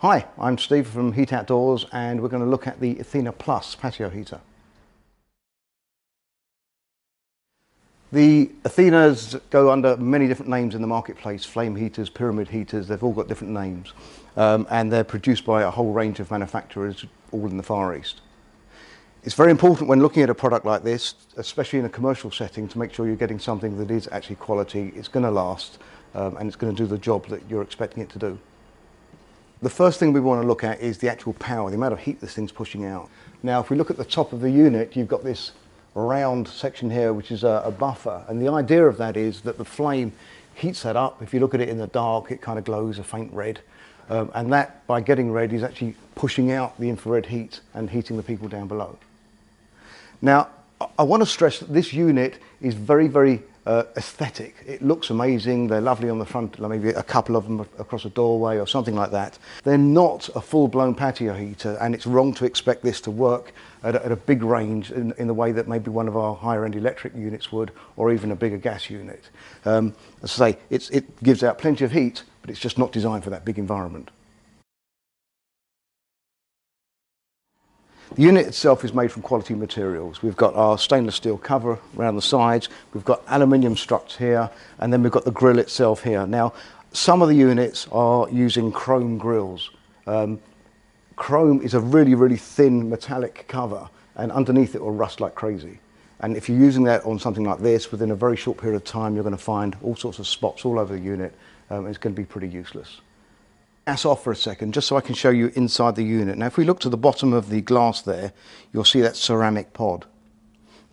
Hi, I'm Steve from Heat Outdoors and we're going to look at the Athena Plus patio heater. The Athenas go under many different names in the marketplace: flame heaters, pyramid heaters, they've all got different names. And they're produced by a whole range of manufacturers all in the Far East. It's very important when looking at a product like this, especially in a commercial setting, to make sure you're getting something that is actually quality, it's going to last, and it's going to do the job that you're expecting it to do. The first thing we want to look at is the actual power, the amount of heat this thing's pushing out. Now, if we look at the top of the unit, you've got this round section here, which is a buffer. And the idea of that is that the flame heats that up. If you look at it in the dark, it kind of glows a faint red. And that, by getting red, is actually pushing out the infrared heat and heating the people down below. Now, I want to stress that this unit is very, very aesthetic. It looks amazing. They're lovely on the front, maybe a couple of them across a doorway or something like that. They're not a full-blown patio heater, and it's wrong to expect this to work at a big range in the way that maybe one of our higher-end electric units would, or even a bigger gas unit. As I say, it gives out plenty of heat, but it's just not designed for that big environment. The unit itself is made from quality materials. We've got our stainless steel cover around the sides, we've got aluminium struts here, and then we've got the grill itself here. Now, some of the units are using chrome grills. Chrome is a really, really thin metallic cover, and underneath it will rust like crazy. And if you're using that on something like this, within a very short period of time, you're going to find all sorts of spots all over the unit. It's going to be pretty useless. Gas off for a second, just so I can show you inside the unit. Now, if we look to the bottom of the glass there, you'll see that ceramic pod.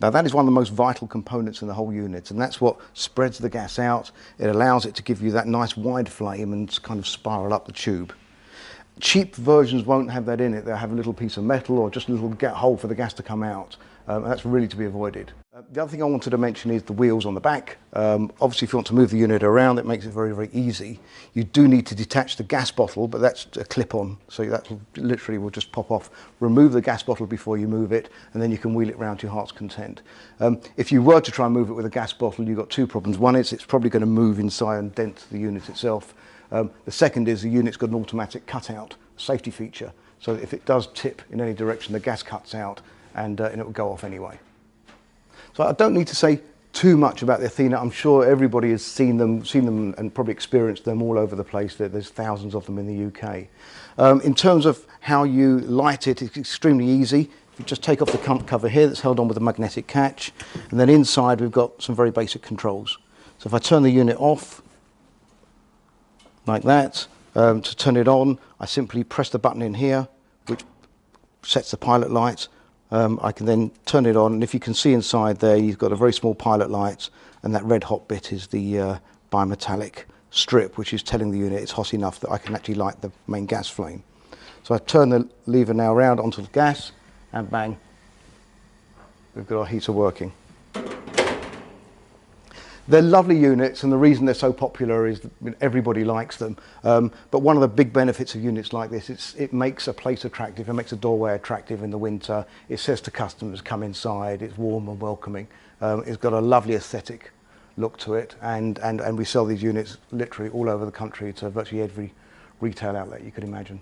Now, that is one of the most vital components in the whole unit, and that's what spreads the gas out. It allows it to give you that nice wide flame and kind of spiral up the tube. Cheap versions won't have that in it. They'll have a little piece of metal or just a little hole for the gas to come out. And that's really to be avoided. The other thing I wanted to mention is the wheels on the back. Obviously, if you want to move the unit around, it makes it very, very easy. You do need to detach the gas bottle, but that's a clip-on, so that literally will just pop off. Remove the gas bottle before you move it, and then you can wheel it around to your heart's content. If you were to try and move it with a gas bottle, you've got two problems. One is it's probably going to move inside and dent the unit itself. The second is the unit's got an automatic cutout safety feature, so that if it does tip in any direction, the gas cuts out and it will go off anyway. So I don't need to say too much about the Athena. I'm sure everybody has seen them and probably experienced them all over the place. There's thousands of them in the UK. In terms of how you light it, it's extremely easy. If you just take off the cover here that's held on with a magnetic catch, and then inside we've got some very basic controls. So if I turn the unit off, like that, to turn it on, I simply press the button in here, which sets the pilot light. I can then turn it on, and if you can see inside there, you've got a very small pilot light, and that red hot bit is the bimetallic strip, which is telling the unit it's hot enough that I can actually light the main gas flame. So I turn the lever now around onto the gas, and bang, we've got our heater working. They're lovely units, and the reason they're so popular is that everybody likes them. But one of the big benefits of units like this, it makes a place attractive. It makes a doorway attractive in the winter. It says to customers, come inside. It's warm and welcoming. It's got a lovely aesthetic look to it, and we sell these units literally all over the country to virtually every retail outlet you could imagine.